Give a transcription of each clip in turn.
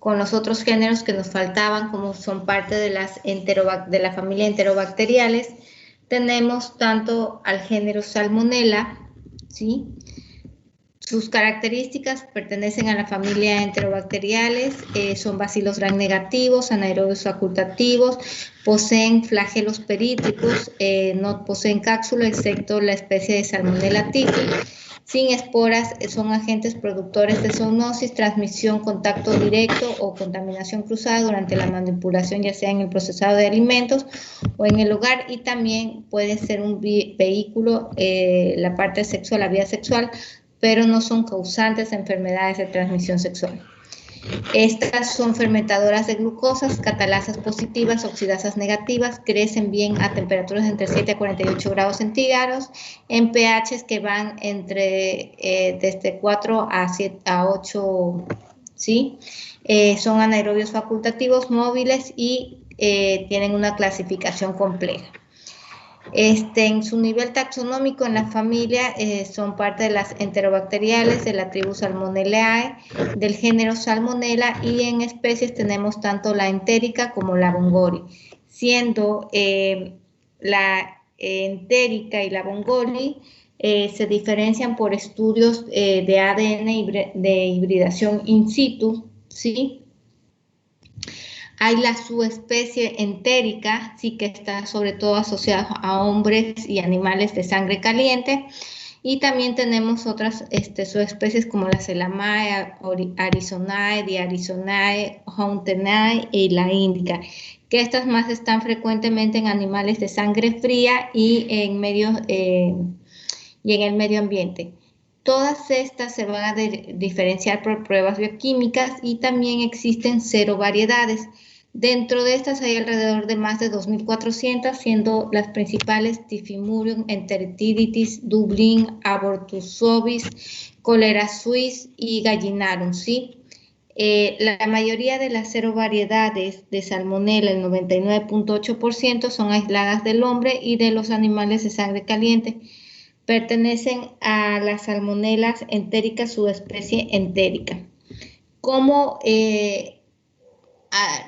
con los otros géneros que nos faltaban, como son parte de de la familia Enterobacteriales, tenemos tanto al género Salmonella, ¿sí? Sus características pertenecen a la familia Enterobacteriales, son bacilos gram negativos, anaerobios facultativos, poseen flagelos perítricos, no poseen cápsula excepto la especie de Salmonella typhi. Sin esporas, son agentes productores de zoonosis, transmisión, contacto directo o contaminación cruzada durante la manipulación, ya sea en el procesado de alimentos o en el hogar, y también puede ser un vehículo, la parte sexual, la vía sexual, pero no son causantes de enfermedades de transmisión sexual. Estas son fermentadoras de glucosas, catalasas positivas, oxidasas negativas, crecen bien a temperaturas de entre 7 a 48 grados centígrados, en pHs que van desde 4 a 8, ¿sí? Son anaerobios facultativos móviles y tienen una clasificación compleja. En su nivel taxonómico en la familia son parte de las enterobacteriales de la tribu Salmonellae, del género Salmonella, y en especies tenemos tanto la entérica como la bongori, siendo la entérica y la bongori se diferencian por estudios de ADN de hibridación in situ, ¿sí? Hay la subespecie entérica, sí, que está sobre todo asociada a hombres y animales de sangre caliente. Y también tenemos otras subespecies como la Selamae, Arizonae, Diarizonae, Houghtonae y la índica, que estas más están frecuentemente en animales de sangre fría y en el medio ambiente. Todas estas se van a diferenciar por pruebas bioquímicas y también existen 0 variedades. Dentro de estas hay alrededor de más de 2.400, siendo las principales Typhimurium, Enteritidis, Dublin, Abortusovis, Cholera suis y Gallinarum, ¿sí? La mayoría de las 0 variedades de Salmonella, el 99.8%, son aisladas del hombre y de los animales de sangre caliente. Pertenecen a las salmonellas entéricas, subespecie entérica. ¿Cómo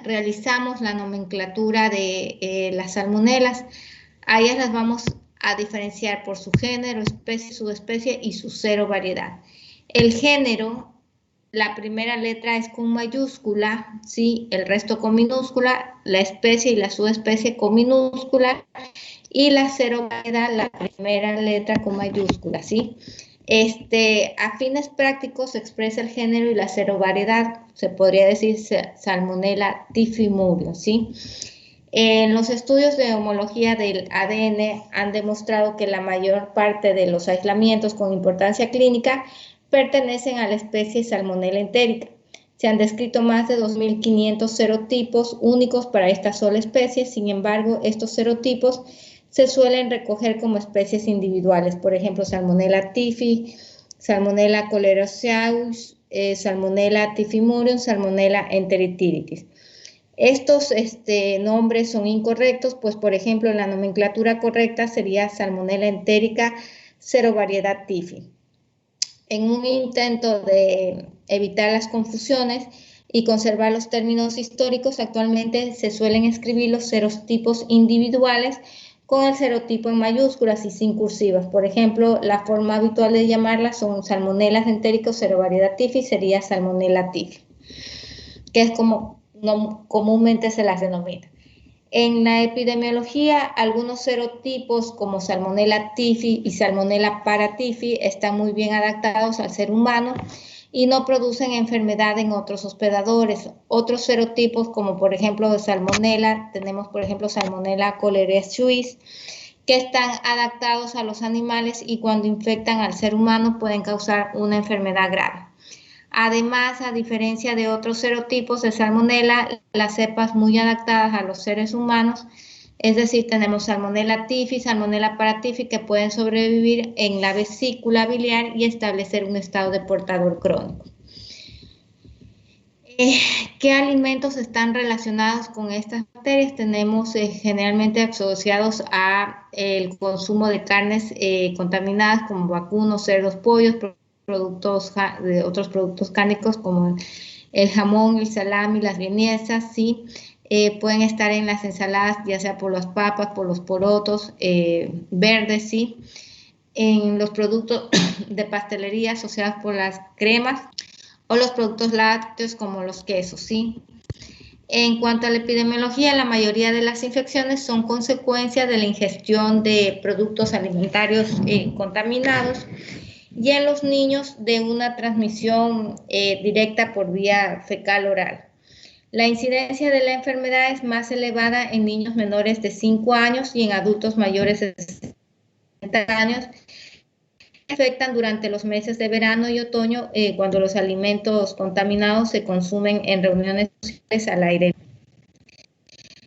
realizamos la nomenclatura de las salmonellas? A ellas las vamos a diferenciar por su género, especie, subespecie y su 0 variedad. El género, la primera letra es con mayúscula, ¿sí? El resto con minúscula, la especie y la subespecie con minúscula, y la 0 variedad, la primera letra con mayúscula, ¿sí? A fines prácticos se expresa el género y la 0 variedad, se podría decir Salmonella typhimurium, ¿sí? En los estudios de homología del ADN han demostrado que la mayor parte de los aislamientos con importancia clínica pertenecen a la especie Salmonella entérica. Se han descrito más de 2.500 serotipos únicos para esta sola especie. Sin embargo, estos serotipos se suelen recoger como especies individuales, por ejemplo, Salmonella typhi, Salmonella choleraceus, Salmonella typhimurium, Salmonella enteritidis. Estos nombres son incorrectos, pues, por ejemplo, la nomenclatura correcta sería Salmonella entérica, 0 variedad typhi. En un intento de evitar las confusiones y conservar los términos históricos, actualmente se suelen escribir los serotipos individuales con el serotipo en mayúsculas y sin cursivas. Por ejemplo, la forma habitual de llamarlas son Salmonellas entéricos, 0 variedad typhi, sería Salmonella typhi, que es como comúnmente se las denomina. En la epidemiología, algunos serotipos como Salmonella typhi y Salmonella paratyphi están muy bien adaptados al ser humano y no producen enfermedad en otros hospedadores. Otros serotipos, como por ejemplo de Salmonella, tenemos por ejemplo Salmonella choleraceus, que están adaptados a los animales y cuando infectan al ser humano pueden causar una enfermedad grave. Además, a diferencia de otros serotipos de Salmonella, las cepas muy adaptadas a los seres humanos, es decir, tenemos Salmonella typhi, Salmonella paratyphi, que pueden sobrevivir en la vesícula biliar y establecer un estado de portador crónico. ¿Qué alimentos están relacionados con estas bacterias? Tenemos generalmente asociados a el consumo de carnes contaminadas como vacunos, cerdos, pollos, otros productos cárnicos como El jamón, el salami, las vienesas, sí. Pueden estar en las ensaladas, ya sea por las papas, por los porotos verdes, sí. En los productos de pastelería asociados por las cremas o los productos lácteos como los quesos, sí. En cuanto a la epidemiología, la mayoría de las infecciones son consecuencia de la ingestión de productos alimentarios contaminados y en los niños de una transmisión directa por vía fecal oral. La incidencia de la enfermedad es más elevada en niños menores de 5 años y en adultos mayores de 60 años, que afectan durante los meses de verano y otoño cuando los alimentos contaminados se consumen en reuniones sociales al aire libre.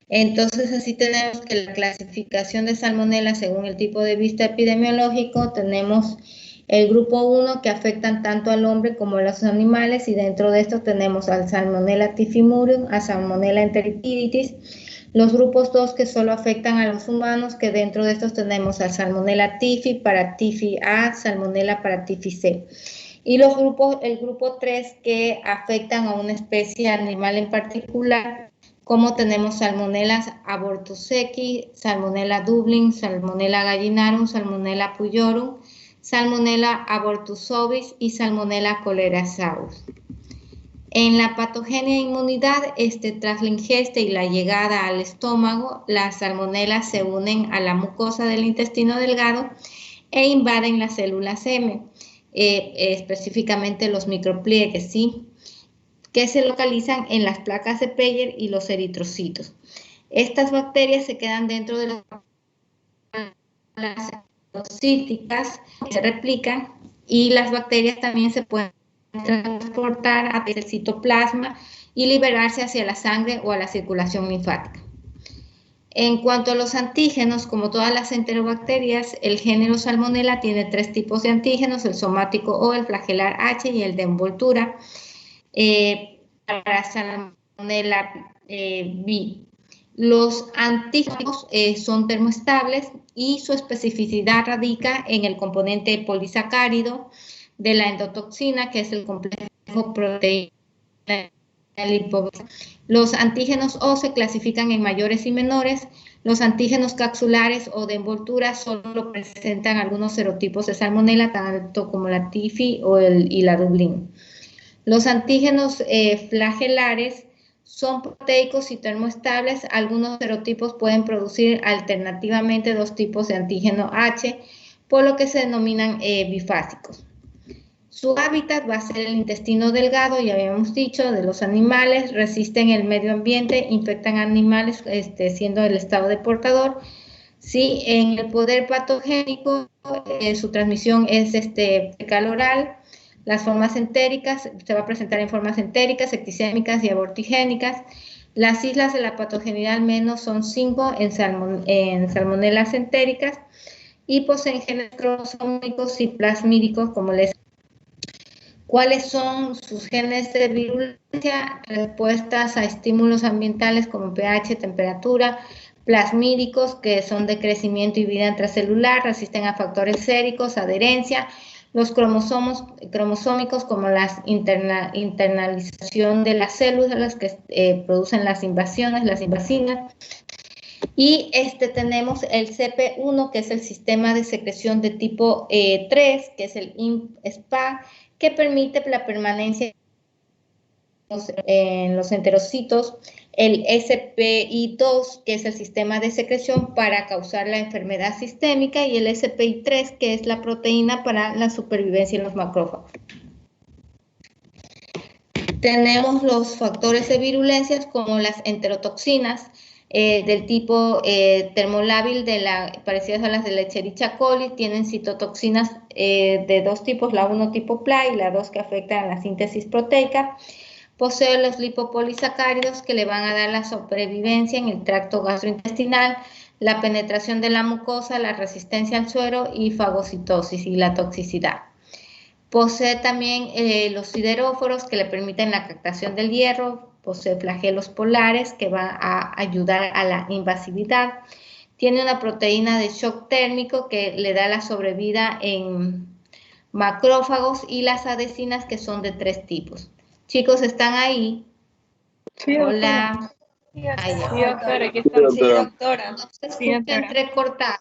Entonces, así tenemos que la clasificación de salmonela según el tipo de vista epidemiológico, tenemos el grupo 1 que afectan tanto al hombre como a los animales y dentro de esto tenemos al Salmonella typhimurium, a Salmonella enteritidis, los grupos 2 que solo afectan a los humanos, que dentro de estos tenemos al Salmonella typhi, Paratyphi A, Salmonella Paratyphi C. Y el grupo 3 que afectan a una especie animal en particular, como tenemos Salmonella abortusecki, Salmonella dublin, Salmonella gallinarum, Salmonella pujorum, Salmonella abortusovis y Salmonella cholerasaurus. En la patogenia e inmunidad, tras la ingesta y la llegada al estómago, las salmonelas se unen a la mucosa del intestino delgado e invaden las células M, específicamente los micropliegues, ¿sí?, que se localizan en las placas de Peyer y los eritrocitos. Estas bacterias se quedan dentro de las cíticas, se replican y las bacterias también se pueden transportar hacia el citoplasma y liberarse hacia la sangre o a la circulación linfática. En cuanto a los antígenos, como todas las enterobacterias, el género Salmonella tiene 3 tipos de antígenos, el somático O, el flagelar H y el de envoltura. Para Salmonella B. Los antígenos son termoestables y su especificidad radica en el componente polisacárido de la endotoxina, que es el complejo proteína. Los antígenos O se clasifican en mayores y menores. Los antígenos capsulares o de envoltura solo presentan algunos serotipos de Salmonella, tanto como la TIFI y la Dublin. Los antígenos flagelares son proteicos y termoestables. Algunos serotipos pueden producir alternativamente 2 tipos de antígeno H, por lo que se denominan bifásicos. Su hábitat va a ser el intestino delgado, ya habíamos dicho, de los animales, resisten el medio ambiente, infectan animales siendo el estado de portador. Sí, en el poder patogénico, su transmisión es fecal oral. Las formas entéricas, se va a presentar en formas entéricas, septicémicas y abortigénicas. Las islas de la patogenidad al menos son 5 en salmonelas entéricas y poseen genes cromosómicos y plasmídicos, como les. ¿Cuáles son sus genes de virulencia? Respuestas a estímulos ambientales como pH, temperatura, plasmídicos, que son de crecimiento y vida intracelular, resisten a factores séricos, adherencia. Los cromosómicos como la internalización de las células que producen las invasiones, las invasinas. Y tenemos el CP1, que es el sistema de secreción de tipo 3, que es el IMP-SPA, que permite la permanencia en los enterocitos, el SPI2, que es el sistema de secreción para causar la enfermedad sistémica, y el SPI3, que es la proteína para la supervivencia en los macrófagos. Tenemos los factores de virulencia como las enterotoxinas del tipo termolábil, parecidas a las de la Escherichia coli, tienen citotoxinas de 2 tipos, la 1 tipo PLA y la 2 que afectan a la síntesis proteica. Posee los lipopolisacáridos que le van a dar la sobrevivencia en el tracto gastrointestinal, la penetración de la mucosa, la resistencia al suero y fagocitosis y la toxicidad. Posee también los sideróforos que le permiten la captación del hierro, posee flagelos polares que va a ayudar a la invasividad. Tiene una proteína de shock térmico que le da la sobrevida en macrófagos y las adhesinas que son de 3 tipos. Chicos, ¿están ahí? Sí, Hola. Sí, doctora, aquí Sí, estamos. doctora. Sí, doctora. No se Sí, escucha doctora. entrecortado.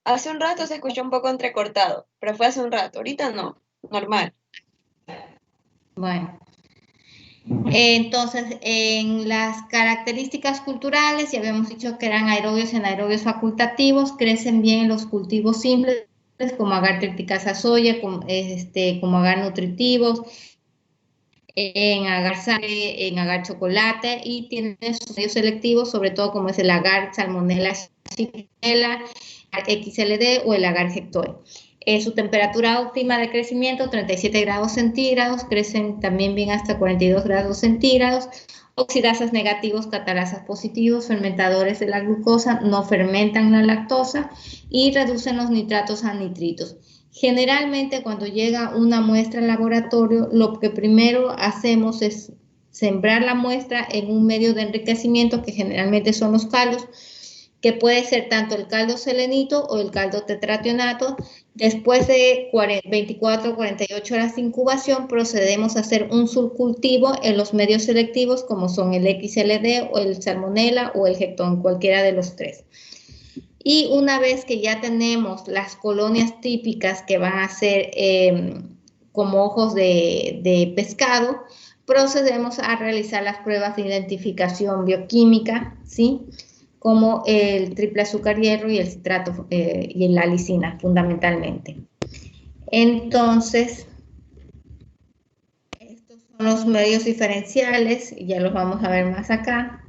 Hace un rato se escuchó un poco entrecortado, pero fue hace un rato. Ahorita no, normal. Bueno. Entonces, en las características culturales, ya habíamos dicho que eran aerobios y anaerobios facultativos, crecen bien en los cultivos simples, como agar triticasa soya, como agar nutritivos, en agar sangre, en agar chocolate, y tienen sus medios selectivos, sobre todo como es el agar salmonella shigella, XLD o el agar hectoe. Su temperatura óptima de crecimiento, 37 grados centígrados, crecen también bien hasta 42 grados centígrados. Oxidasas negativos, catalasas positivos, fermentadores de la glucosa, no fermentan la lactosa y reducen los nitratos a nitritos. Generalmente cuando llega una muestra al laboratorio, lo que primero hacemos es sembrar la muestra en un medio de enriquecimiento que generalmente son los caldos, que puede ser tanto el caldo selenito o el caldo tetrationato. Después de 24 o 48 horas de incubación, procedemos a hacer un subcultivo en los medios selectivos como son el XLD o el Salmonella o el Hectón, cualquiera de los tres. Y una vez que ya tenemos las colonias típicas que van a ser como ojos de pescado, procedemos a realizar las pruebas de identificación bioquímica, ¿sí? Como el triple azúcar hierro y el citrato y la lisina, fundamentalmente. Entonces, estos son los medios diferenciales, y ya los vamos a ver más acá.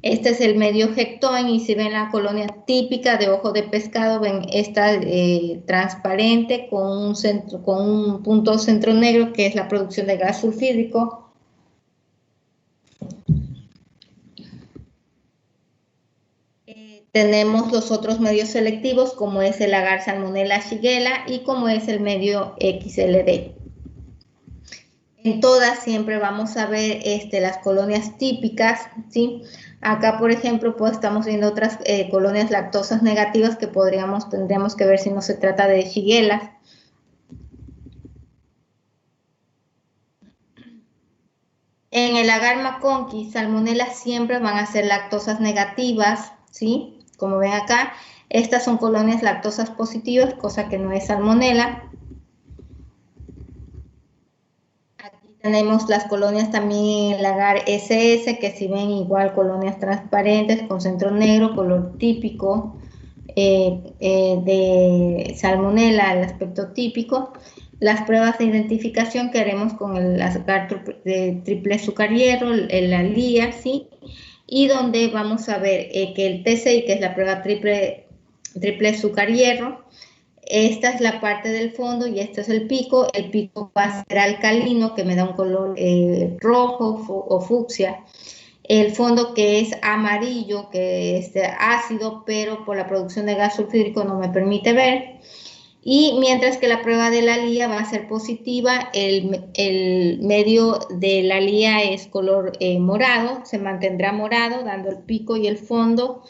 Este es el medio Hectón y si ven la colonia típica de ojo de pescado, ven esta transparente con un punto centro negro que es la producción de gas sulfídrico. Tenemos los otros medios selectivos como es el agar salmonella shigella y como es el medio XLD. En todas siempre vamos a ver las colonias típicas, ¿sí? Acá, por ejemplo, pues estamos viendo otras colonias lactosas negativas que tendríamos que ver si no se trata de shigella. En el agar McConkey, salmonella siempre van a ser lactosas negativas, ¿sí? Como ven acá, estas son colonias lactosas positivas, cosa que no es salmonella. Tenemos las colonias también en el agar SS, que si ven igual colonias transparentes con centro negro, color típico de salmonella, el aspecto típico. Las pruebas de identificación que haremos con el agar de triple azúcar hierro, la LIA, ¿sí? Y donde vamos a ver que el TCI, que es la prueba triple azúcar hierro, esta es la parte del fondo y este es el pico. El pico va a ser alcalino, que me da un color rojo o fucsia. El fondo que es amarillo, que es ácido, pero por la producción de gas sulfúrico no me permite ver. Y mientras que la prueba de la LIA va a ser positiva, el medio de la LIA es color morado, se mantendrá morado, dando el pico y el fondo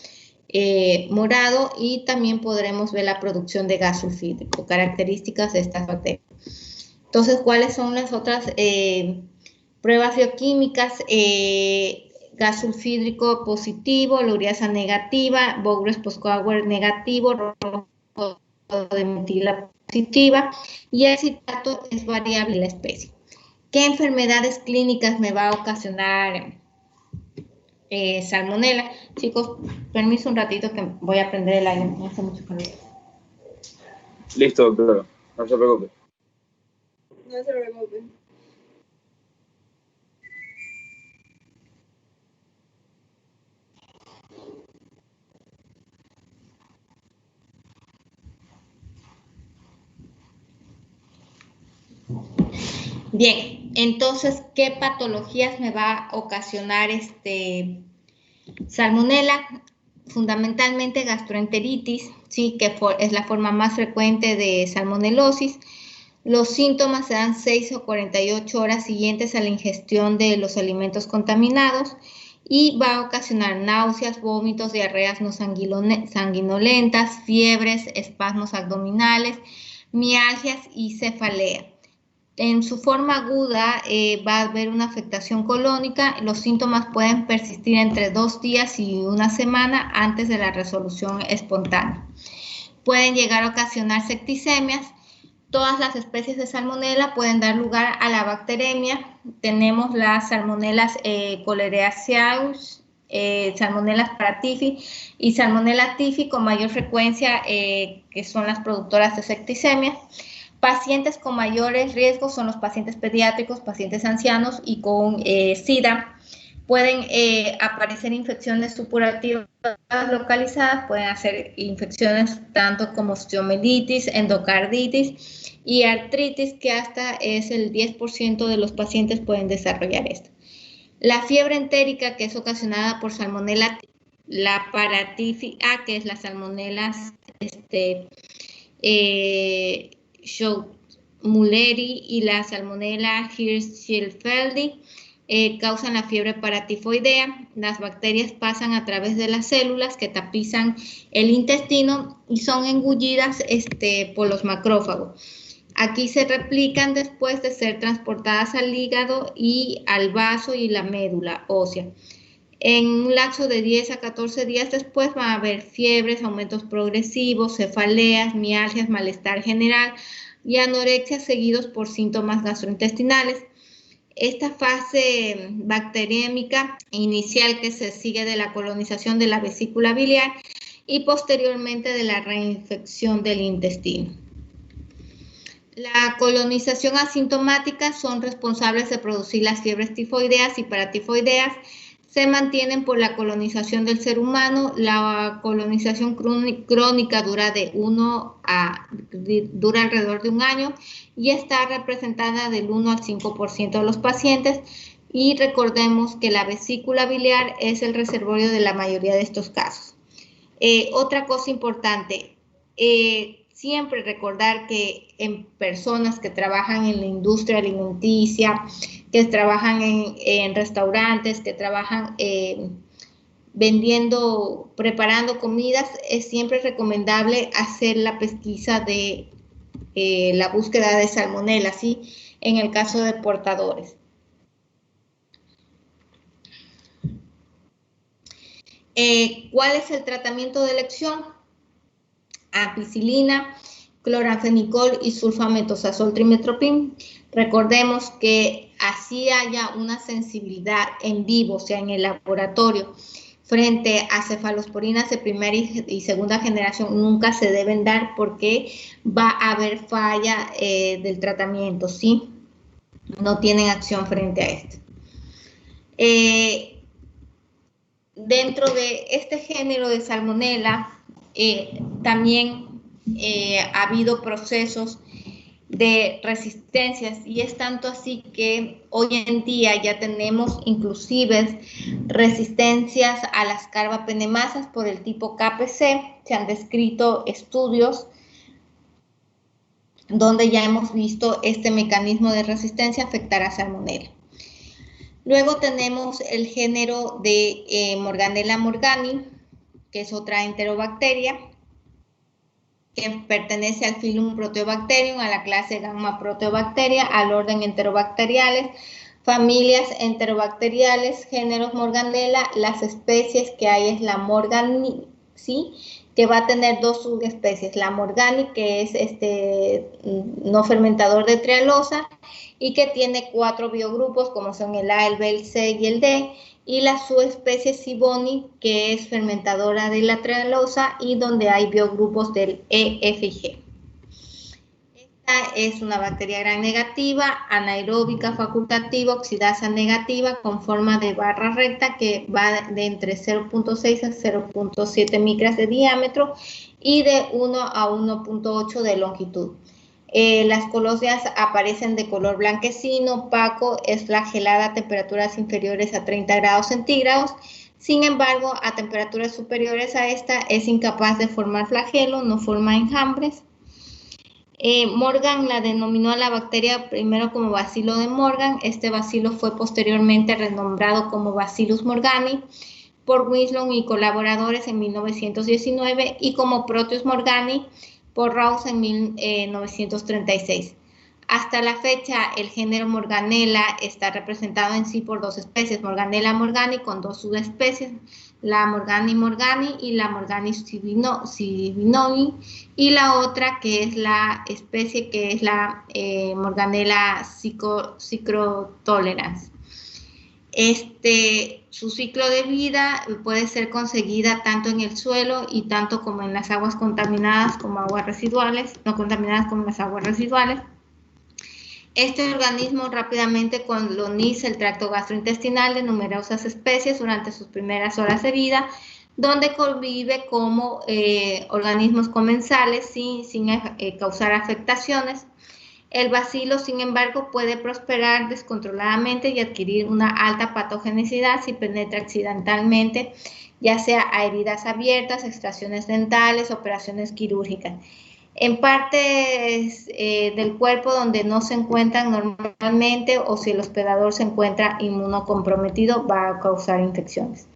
morado, y también podremos ver la producción de gas sulfídrico, características de estas bacterias. Entonces, ¿cuáles son las otras pruebas bioquímicas? Gas sulfídrico positivo, la ureasa negativa, Bowers Postcauer negativo, rojo de metila positiva, y el citrato es variable en la especie. ¿Qué enfermedades clínicas me va a ocasionar salmonella? Chicos, permiso un ratito que voy a prender el aire, no hace mucho calor. Listo, doctora. No se preocupe. No se preocupe. Bien, entonces, ¿qué patologías me va a ocasionar salmonella? Fundamentalmente gastroenteritis, ¿sí? Que es la forma más frecuente de salmonelosis. Los síntomas se dan 6 o 48 horas siguientes a la ingestión de los alimentos contaminados y va a ocasionar náuseas, vómitos, diarreas no sanguinolentas, fiebres, espasmos abdominales, mialgias y cefalea. En su forma aguda va a haber una afectación colónica. Los síntomas pueden persistir entre 2 días y 1 semana antes de la resolución espontánea. Pueden llegar a ocasionar septicemias. Todas las especies de salmonela pueden dar lugar a la bacteremia. Tenemos las salmonelas Colereaceae, Salmonelas paratifi y Salmonella typhi con mayor frecuencia, que son las productoras de septicemia. Pacientes con mayores riesgos son los pacientes pediátricos, pacientes ancianos y con SIDA. Pueden aparecer infecciones supurativas localizadas, pueden hacer infecciones tanto como osteomielitis, endocarditis y artritis, que hasta es el 10% de los pacientes pueden desarrollar esto. La fiebre entérica, que es ocasionada por Salmonella, la paratifi A, que es la Salmonella Schott-Mulleri y la Salmonella Hirschfeldi, causan la fiebre paratifoidea. Las bacterias pasan a través de las células que tapizan el intestino y son engullidas por los macrófagos. Aquí se replican después de ser transportadas al hígado y al vaso y la médula ósea. En un lapso de 10 a 14 días después va a haber fiebres, aumentos progresivos, cefaleas, mialgias, malestar general y anorexia seguidos por síntomas gastrointestinales. Esta fase bacteriémica inicial, que se sigue de la colonización de la vesícula biliar y posteriormente de la reinfección del intestino. La colonización asintomática son responsables de producir las fiebres tifoideas y paratifoideas. Se mantienen por la colonización del ser humano. La colonización crónica dura alrededor de 1 año y está representada del 1 al 5% de los pacientes. Y recordemos que la vesícula biliar es el reservorio de la mayoría de estos casos. Otra cosa importante, siempre recordar que en personas que trabajan en la industria alimenticia, que trabajan en restaurantes, que trabajan vendiendo, preparando comidas, es siempre recomendable hacer la pesquisa de la búsqueda de salmonela, ¿sí? En el caso de portadores. ¿Cuál es el tratamiento de elección? Ampicilina, cloranfenicol y sulfametosazol trimetoprim. Recordemos que así haya una sensibilidad en vivo, o sea, en el laboratorio, frente a cefalosporinas de primera y segunda generación, nunca se deben dar porque va a haber falla del tratamiento, ¿sí? No tienen acción frente a esto. Dentro de este género de salmonela, también ha habido procesos de resistencias, y es tanto así que hoy en día ya tenemos inclusive resistencias a las carbapenemasas por el tipo KPC. Se han descrito estudios donde ya hemos visto este mecanismo de resistencia afectar a salmonella. Luego tenemos el género de Morganella morgani, que es otra enterobacteria, que pertenece al filum Proteobacterium, a la clase Gamma Proteobacteria, al orden Enterobacteriales, familias enterobacteriales, géneros Morganella. Las especies que hay es la morgani, ¿sí?, que va a tener 2 subespecies, la morgani, que es no fermentador de trealosa y que tiene 4 biogrupos, como son el A, el B, el C y el D, y la subespecie Siboni, que es fermentadora de la trealosa y donde hay biogrupos del E, F y G. Esta es una bacteria gram negativa, anaeróbica facultativa, oxidasa negativa, con forma de barra recta que va de entre 0.6 a 0.7 micras de diámetro y de 1 a 1.8 de longitud. Las colonias aparecen de color blanquecino, opaco, es flagelada a temperaturas inferiores a 30 grados centígrados. Sin embargo, a temperaturas superiores a esta es incapaz de formar flagelo, no forma enjambres. Morgan la denominó a la bacteria primero como bacilo de Morgan. Este bacilo fue posteriormente renombrado como Bacillus morgani por Winslow y colaboradores en 1919 y como Proteus morgani por Rause en 1936. Hasta la fecha, el género Morganella está representado en sí por 2 especies, Morganella morgani con 2 subespecies, la Morgani morgani y la Morgani sivinoi, y la otra que es la especie que es la Morganella cycrotolerans. Su ciclo de vida puede ser conseguida tanto en el suelo y tanto como en las aguas contaminadas como aguas residuales, no contaminadas como en las aguas residuales. Este organismo rápidamente coloniza el tracto gastrointestinal de numerosas especies durante sus primeras horas de vida, donde convive como organismos comensales sin causar afectaciones. El bacilo, sin embargo, puede prosperar descontroladamente y adquirir una alta patogenicidad si penetra accidentalmente, ya sea a heridas abiertas, extracciones dentales, operaciones quirúrgicas. En partes del cuerpo donde no se encuentran normalmente o si el hospedador se encuentra inmunocomprometido, va a causar infecciones.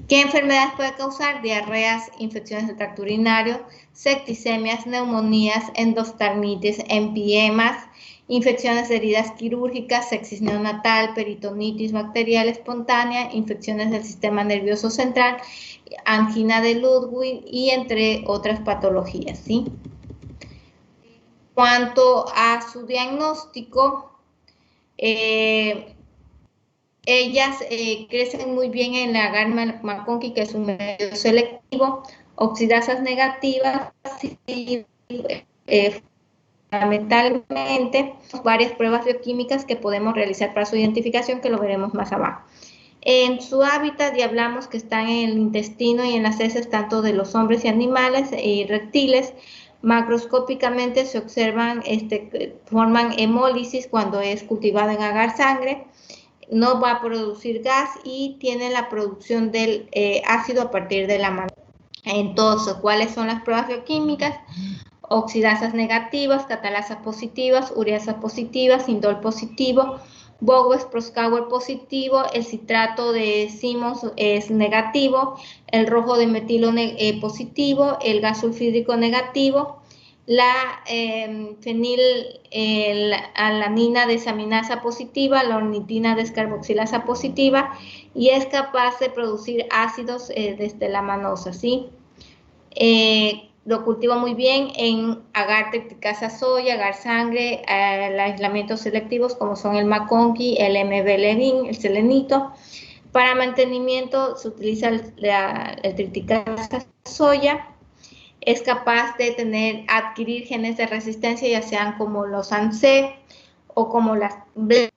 ¿Qué enfermedades puede causar? Diarreas, infecciones del tracto urinario, septicemias, neumonías, endoftalmitis, empiemas, infecciones de heridas quirúrgicas, sepsis neonatal, peritonitis bacterial espontánea, infecciones del sistema nervioso central, angina de Ludwig y entre otras patologías, ¿sí? Cuanto a su diagnóstico, ellas crecen muy bien en la agar McConkey, que es un medio selectivo, oxidasas negativas, y fundamentalmente varias pruebas bioquímicas que podemos realizar para su identificación, que lo veremos más abajo. En su hábitat ya hablamos que están en el intestino y en las heces tanto de los hombres y animales y reptiles. Macroscópicamente se observan, forman hemólisis cuando es cultivado en agar sangre. No va a producir gas y tiene la producción del ácido a partir de la mano. Entonces, ¿cuáles son las pruebas bioquímicas? Oxidasas negativas, catalasas positivas, ureasas positivas, indol positivo, Bowes-Proskauer positivo, el citrato de Simmons es negativo, el rojo de metilo positivo, el gas sulfídrico negativo, la fenilalanina desaminasa positiva, la ornitina descarboxilasa positiva y es capaz de producir ácidos desde la manosa, ¿sí? Lo cultivo muy bien en agar triticasa soya, agar sangre, aislamientos selectivos como son el McConkey, el MB Levin, el selenito. Para mantenimiento se utiliza el triticasa soya. Es capaz de adquirir genes de resistencia, ya sean como los ANC o como las BLEM.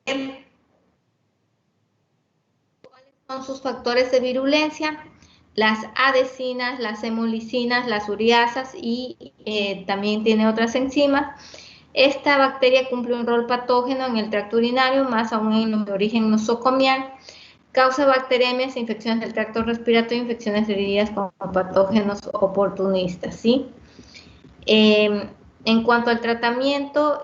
¿Cuáles son sus factores de virulencia? Las adhesinas, las hemolicinas, las ureasas y también tiene otras enzimas. Esta bacteria cumple un rol patógeno en el tracto urinario, más aún en los de origen nosocomial. Causa bacteremias, infecciones del tracto respiratorio, infecciones heridas con patógenos oportunistas, ¿sí? En cuanto al tratamiento,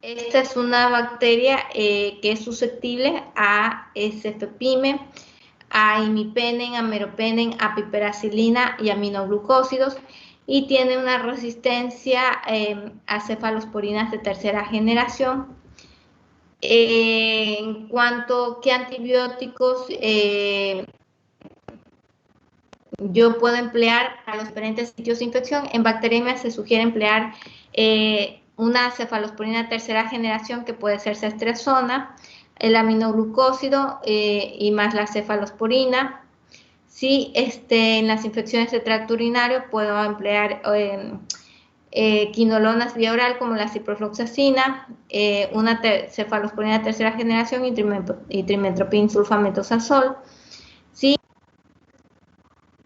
esta es una bacteria que es susceptible a cefepime, a imipenem, a meropenem, a piperacilina y aminoglucósidos y tiene una resistencia a cefalosporinas de tercera generación. En cuanto a qué antibióticos yo puedo emplear a los diferentes sitios de infección, en bacteremias se sugiere emplear una cefalosporina de tercera generación que puede ser cestrezona, el aminoglucósido y más la cefalosporina. Sí, en las infecciones de tracto urinario puedo emplear quinolonas vía oral como la ciprofloxacina, una cefalosporina de tercera generación y trimentoprim sulfametosazol. Sí,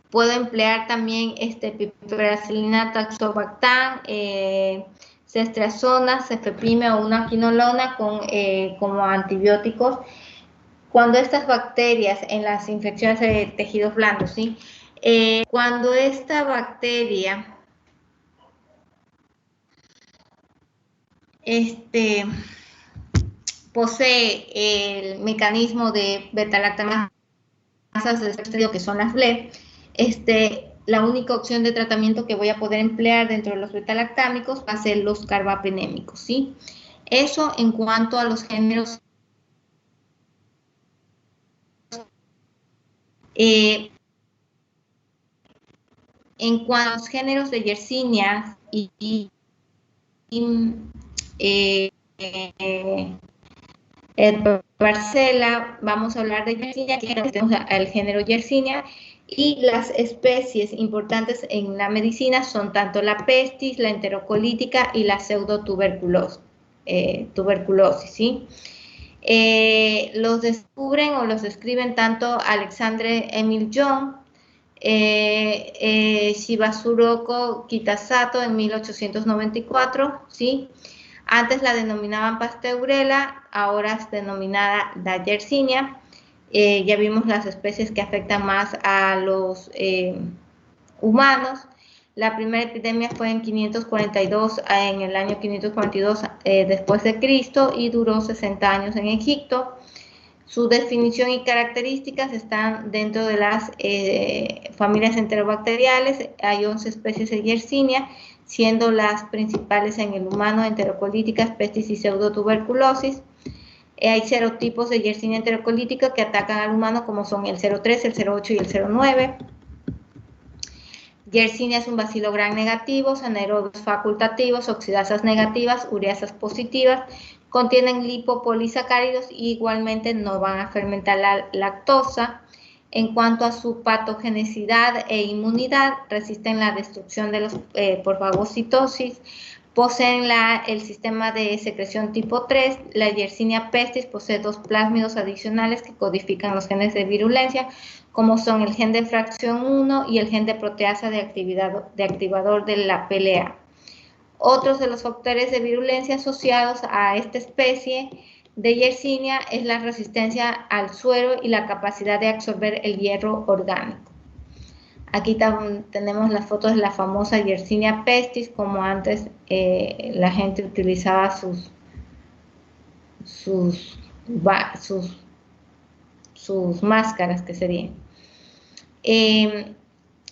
puedo emplear también piperacilina, tazobactam, cestrezona, cefepime o una quinolona como antibióticos cuando estas bacterias en las infecciones de tejidos blandos, ¿sí? Cuando esta bacteria posee el mecanismo de beta-lactamasas de estrdio, que son las BLE, la única opción de tratamiento que voy a poder emplear dentro de los betalactámicos va a ser los carbapenémicos, ¿sí? Eso en cuanto a los géneros. En cuanto a los géneros de Yersinia Parcela, vamos a hablar de Yersinia, que tenemos el género Yersinia, y las especies importantes en la medicina son tanto la pestis, la enterocolítica y la pseudotuberculosis, ¿sí? Los descubren o los describen tanto Alexandre Emil John, Shibasuroko Kitasato en 1894, ¿sí? Antes la denominaban Pasteurella, ahora es denominada la Yersinia. Ya vimos las especies que afectan más a los humanos. La primera epidemia fue en 542, en el año 542 después de Cristo, y duró 60 años en Egipto. Su definición y características están dentro de las familias enterobacteriales. Hay 11 especies de Yersinia, siendo las principales en el humano enterocolíticas, pestis y pseudotuberculosis. Hay serotipos de Yersinia enterocolítica que atacan al humano, como son el 03, el 08 y el 09. Yersinia es un bacilo gram negativo, anaerobios facultativos, oxidasas negativas, ureasas positivas, contienen lipopolisacáridos y igualmente no van a fermentar la lactosa. En cuanto a su patogenicidad e inmunidad, resisten la destrucción de los por fagocitosis, poseen el sistema de secreción tipo 3, la Yersinia pestis posee 2 plásmidos adicionales que codifican los genes de virulencia, como son el gen de fracción 1 y el gen de proteasa de activador de la PLA. Otros de los factores de virulencia asociados a esta especie de Yersinia es la resistencia al suero y la capacidad de absorber el hierro orgánico. Aquí tenemos las fotos de la famosa Yersinia pestis, como antes la gente utilizaba sus máscaras, que serían.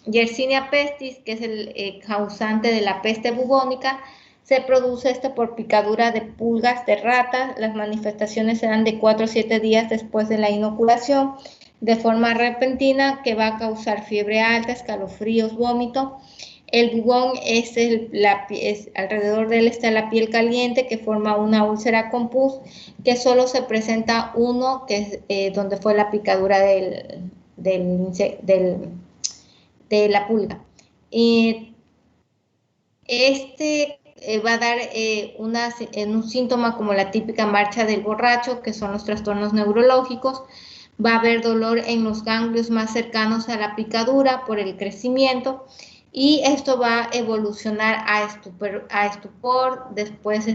Yersinia pestis, que es el causante de la peste bubónica, se produce por picadura de pulgas de ratas. Las manifestaciones se dan de 4 a 7 días después de la inoculación, de forma repentina, que va a causar fiebre alta, escalofríos, vómito. El bubón alrededor de él está la piel caliente, que forma una úlcera con pus, que solo se presenta uno, que es donde fue la picadura de la pulga. Va a dar un síntoma como la típica marcha del borracho, que son los trastornos neurológicos. Va a haber dolor en los ganglios más cercanos a la picadura por el crecimiento, y esto va a evolucionar a estupor, después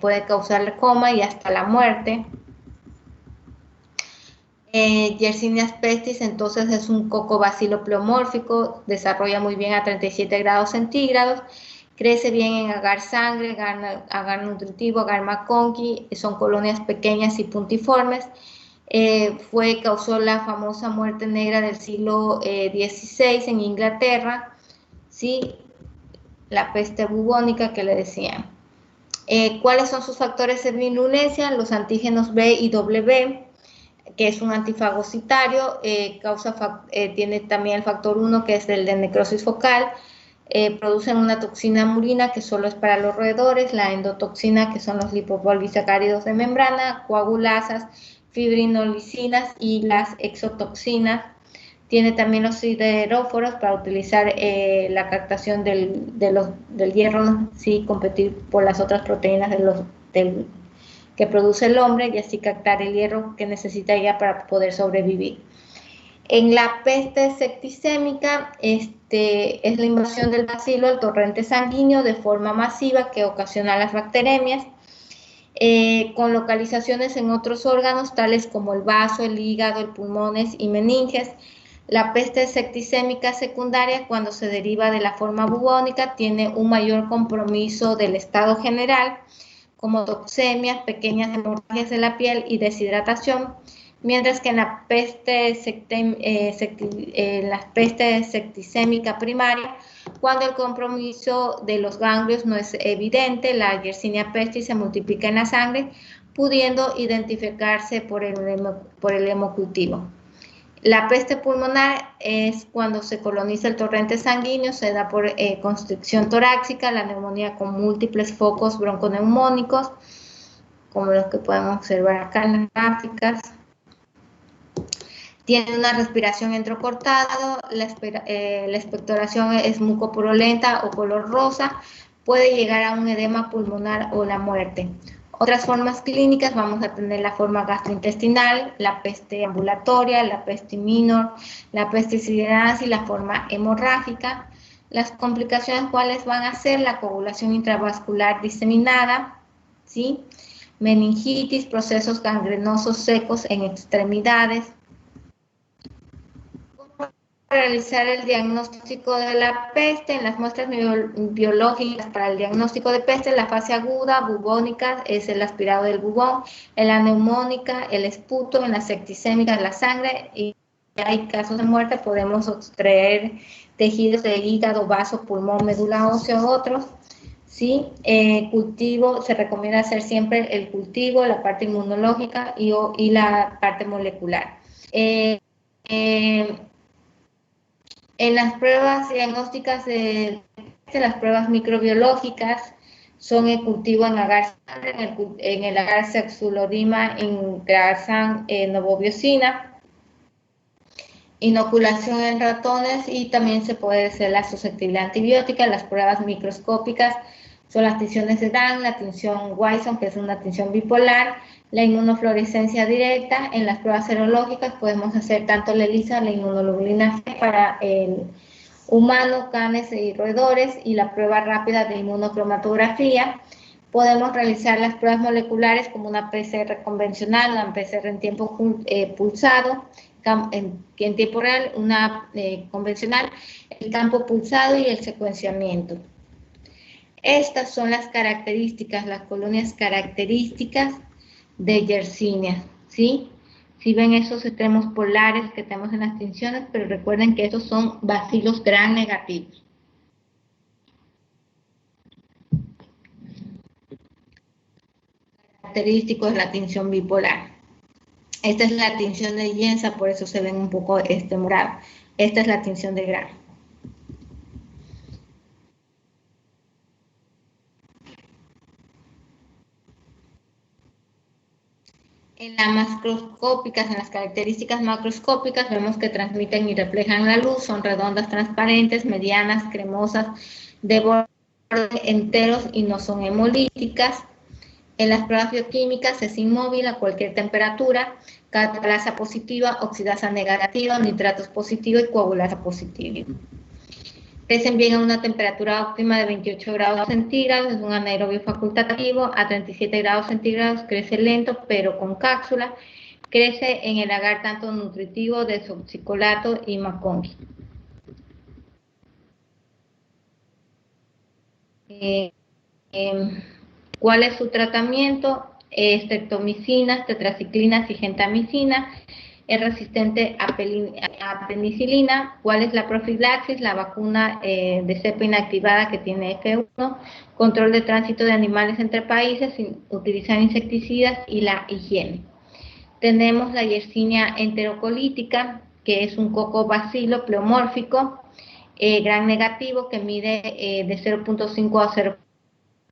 puede causar coma y hasta la muerte. Yersinia pestis entonces es un cocobacilo pleomórfico, desarrolla muy bien a 37 grados centígrados, crece bien en agar sangre, agar nutritivo, agar McConkey, son colonias pequeñas y puntiformes. Causó la famosa muerte negra del siglo XVI en Inglaterra, ¿sí? La peste bubónica que le decían. ¿Cuáles son sus factores de virulencia? Los antígenos B y W, que es un antifagocitario, tiene también el factor 1, que es el de necrosis focal, producen una toxina murina, que solo es para los roedores, la endotoxina, que son los lipopolisacáridos de membrana, coagulasas, fibrinolicinas y las exotoxinas. Tiene también los sideróforos para utilizar la captación del hierro, sí, competir por las otras proteínas que produce el hombre, y así captar el hierro que necesita ella para poder sobrevivir. En la peste septicémica, es la invasión del bacilo al torrente sanguíneo de forma masiva que ocasiona las bacteremias, con localizaciones en otros órganos, tales como el vaso, el hígado, el pulmones y meninges. La peste septicémica secundaria, cuando se deriva de la forma bubónica, tiene un mayor compromiso del estado general, como toxemias, pequeñas hemorragias de la piel y deshidratación, mientras que en la peste, septicémica primaria, cuando el compromiso de los ganglios no es evidente, la Yersinia pestis se multiplica en la sangre, pudiendo identificarse por el hemocultivo. La peste pulmonar es cuando se coloniza el torrente sanguíneo, se da por constricción torácica, la neumonía con múltiples focos bronconeumónicos, como los que podemos observar acá en las gráficas. Tiene una respiración entrecortada, la expectoración es mucopurulenta o color rosa, puede llegar a un edema pulmonar o la muerte. Otras formas clínicas, vamos a tener la forma gastrointestinal, la peste ambulatoria, la peste minor, la peste sideras y la forma hemorrágica. Las complicaciones, ¿cuáles van a ser? La coagulación intravascular diseminada, ¿sí? Meningitis, procesos gangrenosos secos en extremidades. Realizar el diagnóstico de la peste en las muestras biológicas para el diagnóstico de peste, la fase aguda, bubónica, es el aspirado del bubón, en la neumónica, el esputo, en la septicémica, la sangre, y hay casos de muerte, podemos extraer tejidos de hígado, vaso, pulmón, médula ósea, otros. ¿Sí? Cultivo, se recomienda hacer siempre el cultivo, la parte inmunológica y la parte molecular. En las pruebas diagnósticas de las pruebas microbiológicas son el cultivo en agar sangre, en el agar sexulodima, en grasan novobiosina, inoculación en ratones y también se puede hacer la susceptibilidad antibiótica. Las pruebas microscópicas son las tinciones de Dan, la tinción Wilson, que es una tinción bipolar, la inmunofluorescencia directa. En las pruebas serológicas podemos hacer tanto la ELISA, la inmunoglobulina C para el humano, canes y roedores, y la prueba rápida de inmunocromatografía. Podemos realizar las pruebas moleculares como una PCR convencional, una PCR en tiempo pulsado, en tiempo real, una convencional, el campo pulsado y el secuenciamiento. Estas son las características, las colonias características de Yersinia, ¿sí? Si ven esos extremos polares que tenemos en las tinciones, pero recuerden que estos son bacilos gram negativos. Característico es la tinción bipolar. Esta es la tinción de Jensa, por eso se ven un poco morado. Esta es la tinción de Gram. En las macroscópicas, en las características macroscópicas, vemos que transmiten y reflejan la luz, son redondas, transparentes, medianas, cremosas, de borde enteros y no son hemolíticas. En las pruebas bioquímicas es inmóvil a cualquier temperatura, catalasa positiva, oxidasa negativa, nitratos positivo y coagulasa positivo. Crecen bien a una temperatura óptima de 28 grados centígrados, es un anaerobio facultativo, a 37 grados centígrados crece lento pero con cápsula, crece en el agar tanto nutritivo de desoxicolato y McConkie. ¿Cuál es su tratamiento? Streptomicinas, tetraciclinas y gentamicina. Es resistente a penicilina. ¿Cuál es la profilaxis? La vacuna de cepa inactivada que tiene F1, control de tránsito de animales entre países, sin utilizar insecticidas y la higiene. Tenemos la Yersinia enterocolítica, que es un cocobacilo pleomórfico, gran negativo, que mide de 0.5 a 0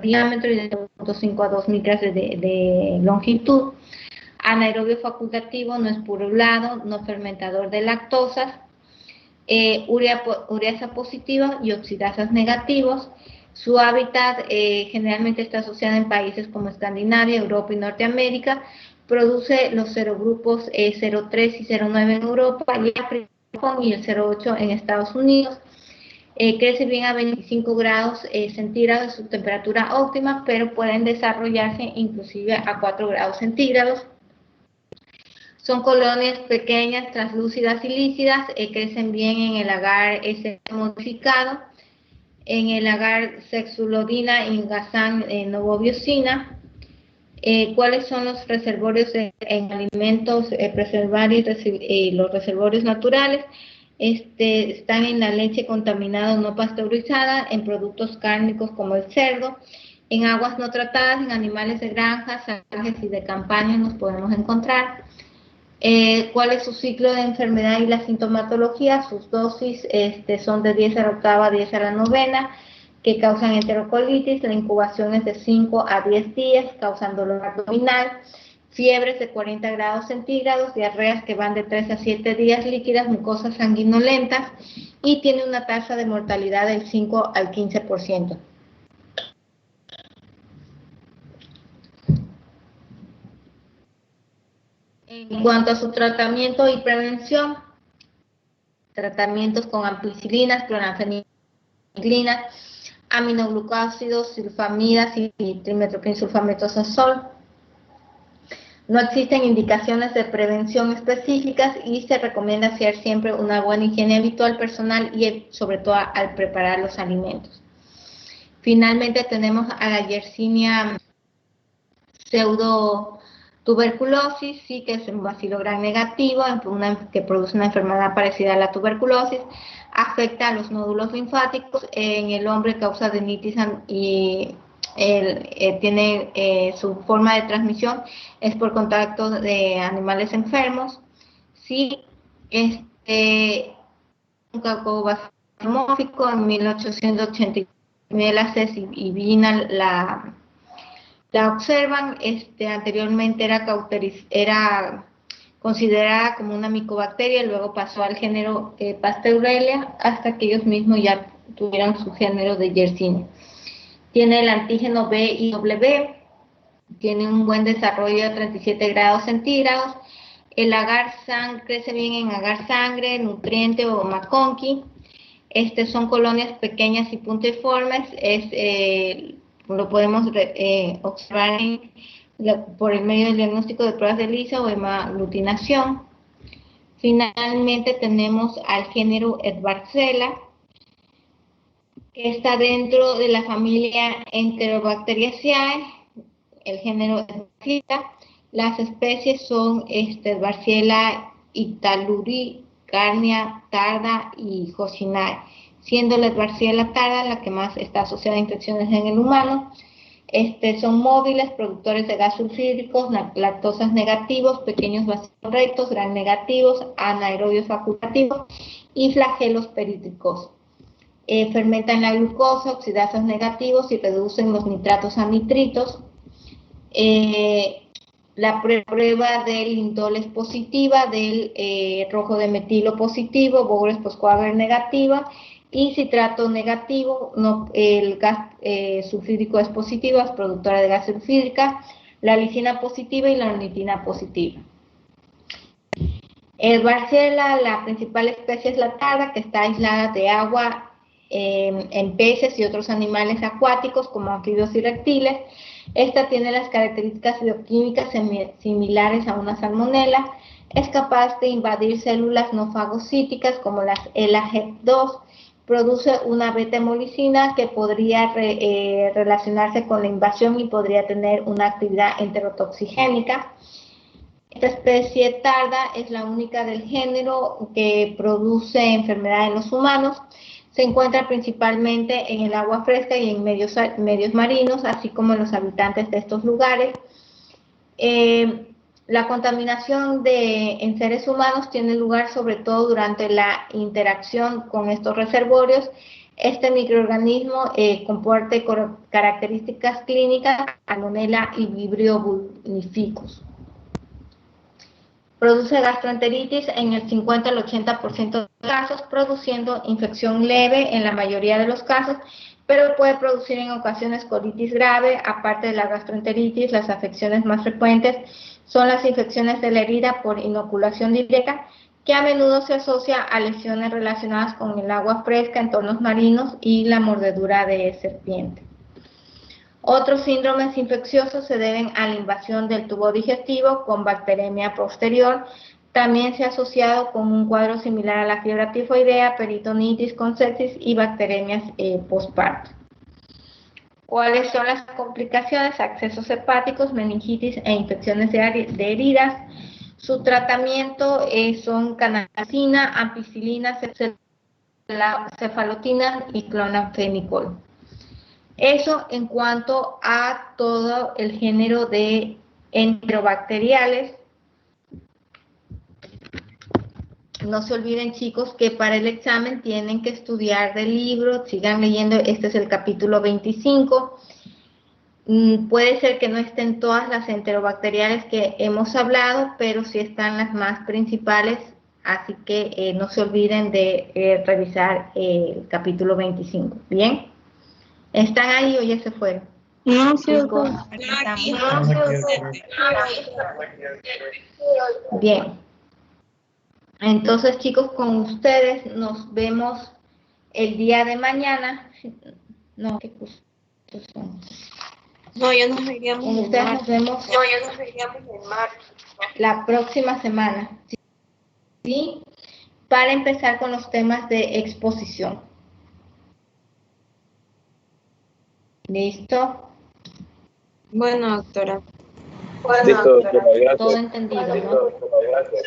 diámetro y de 0.5 a 2 micras de longitud. Anaerobio facultativo, no es purulado, no fermentador de lactosas, ureasa positiva y oxidasas negativos. Su hábitat generalmente está asociado en países como Escandinavia, Europa y Norteamérica. Produce los serogrupos 03 y 09 en Europa y África y el 08 en Estados Unidos. Crece bien a 25 grados centígrados de su temperatura óptima, pero pueden desarrollarse inclusive a 4 grados centígrados. Son colonias pequeñas, translúcidas y lícidas, crecen bien en el agar S modificado, en el agar sexulodina y gasan novobiosina. ¿Cuáles son los reservorios en alimentos preservar y los reservorios naturales? Están en la leche contaminada o no pasteurizada, en productos cárnicos como el cerdo, en aguas no tratadas, en animales de granjas, salvajes y de campaña nos podemos encontrar. ¿Cuál es su ciclo de enfermedad y la sintomatología? Sus dosis son de 10 a la octava, 10 a la novena, que causan enterocolitis. La incubación es de 5 a 10 días, causan dolor abdominal, fiebres de 40 grados centígrados, diarreas que van de 3 a 7 días líquidas, mucosas sanguinolentas, y tiene una tasa de mortalidad del 5 al 15%. En cuanto a su tratamiento y prevención, tratamientos con ampicilinas, clorafenicrinas, aminoglucósidos, sulfamidas y trimetoprimsulfametosazol. No existen indicaciones de prevención específicas y se recomienda hacer siempre una buena higiene habitual personal y sobre todo al preparar los alimentos. Finalmente tenemos a la Yersinia pseudotuberculosis, sí, que es un bacilo gram negativo, que produce una enfermedad parecida a la tuberculosis, afecta a los nódulos linfáticos, en el hombre causa adenitis y tiene su forma de transmisión es por contacto de animales enfermos, sí, un cacobacilomórfico en 1889 la CES y Vina la observan. Anteriormente era considerada como una micobacteria, luego pasó al género Pasteurella, hasta que ellos mismos ya tuvieron su género de Yersinia. Tiene el antígeno B y W, tiene un buen desarrollo a 37 grados centígrados. El agar sangre crece bien en agar sangre, nutriente o maconqui. Son colonias pequeñas y puntiformes. Lo podemos observar por el medio del diagnóstico de pruebas de ELISA o hemaglutinación. Finalmente tenemos al género Edwardsella, que está dentro de la familia Enterobacteriaceae, el género Edwardsella. Las especies son Edwardsella italuri, Carnia, tarda y Joshinae, siendo la Edwardsella tarda la que más está asociada a infecciones en el humano. Son móviles, productores de gas sulfídricos, lactosas negativos, pequeños vacilos rectos, gram negativos, anaerobios facultativos y flagelos perítricos. Fermentan la glucosa, oxidasas negativos y reducen los nitratos a nitritos. La prueba del indol es positiva, del rojo de metilo positivo, Bowers Posquager negativa y citrato negativo. El gas sulfídrico es positivo, es productora de gas sulfídrica, la lisina positiva y la ornitina positiva. El Edwardsella, la principal especie es la tarda, que está aislada de agua en peces y otros animales acuáticos como anfibios y reptiles. Esta tiene las características bioquímicas similares a una salmonela. Es capaz de invadir células no fagocíticas como las ELA-HEP2. Produce una beta-hemolicina que podría relacionarse con la invasión y podría tener una actividad enterotoxigénica. Esta especie tarda es la única del género que produce enfermedad en los humanos. Se encuentra principalmente en el agua fresca y en medios marinos, así como en los habitantes de estos lugares. La contaminación en seres humanos tiene lugar sobre todo durante la interacción con estos reservorios. Este microorganismo comparte características clínicas, Salmonella y Vibrio vulnificus. Produce gastroenteritis en el 50 al 80% de los casos, produciendo infección leve en la mayoría de los casos, pero puede producir en ocasiones colitis grave. Aparte de la gastroenteritis, las afecciones más frecuentes son las infecciones de la herida por inoculación directa, que a menudo se asocia a lesiones relacionadas con el agua fresca, entornos marinos y la mordedura de serpiente. Otros síndromes infecciosos se deben a la invasión del tubo digestivo con bacteremia posterior. También se ha asociado con un cuadro similar a la fiebre tifoidea, peritonitis con sepsis y bacteremias postparto. ¿Cuáles son las complicaciones? Accesos hepáticos, meningitis e infecciones de heridas. Su tratamiento son canacina, ampicilina, cefalotina y clonfenicol. Eso en cuanto a todo el género de enterobacteriales. No se olviden, chicos, que para el examen tienen que estudiar del libro, sigan leyendo, este es el capítulo 25. Puede ser que no estén todas las enterobacteriales que hemos hablado, pero sí están las más principales, así que no se olviden de revisar el capítulo 25. ¿Bien? ¿Están ahí o ya se fueron? No, sí, Chicos. aquí. Bien. Entonces, chicos, con ustedes nos vemos el día de mañana. No, ¿qué cursos son? No, ya nos veríamos Con en ustedes nos marzo. vemos la próxima semana, ¿sí? Para empezar con los temas de exposición. ¿Listo? Bueno, doctora. Listo, doctora, gracias. Todo entendido, ¿no?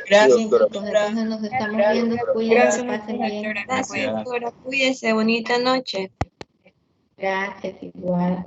Gracias, doctora. Pues entonces nos estamos viendo. Cuídense, pasen bien. Gracias, doctora. Cuídese. Bonita noche. Gracias, igual.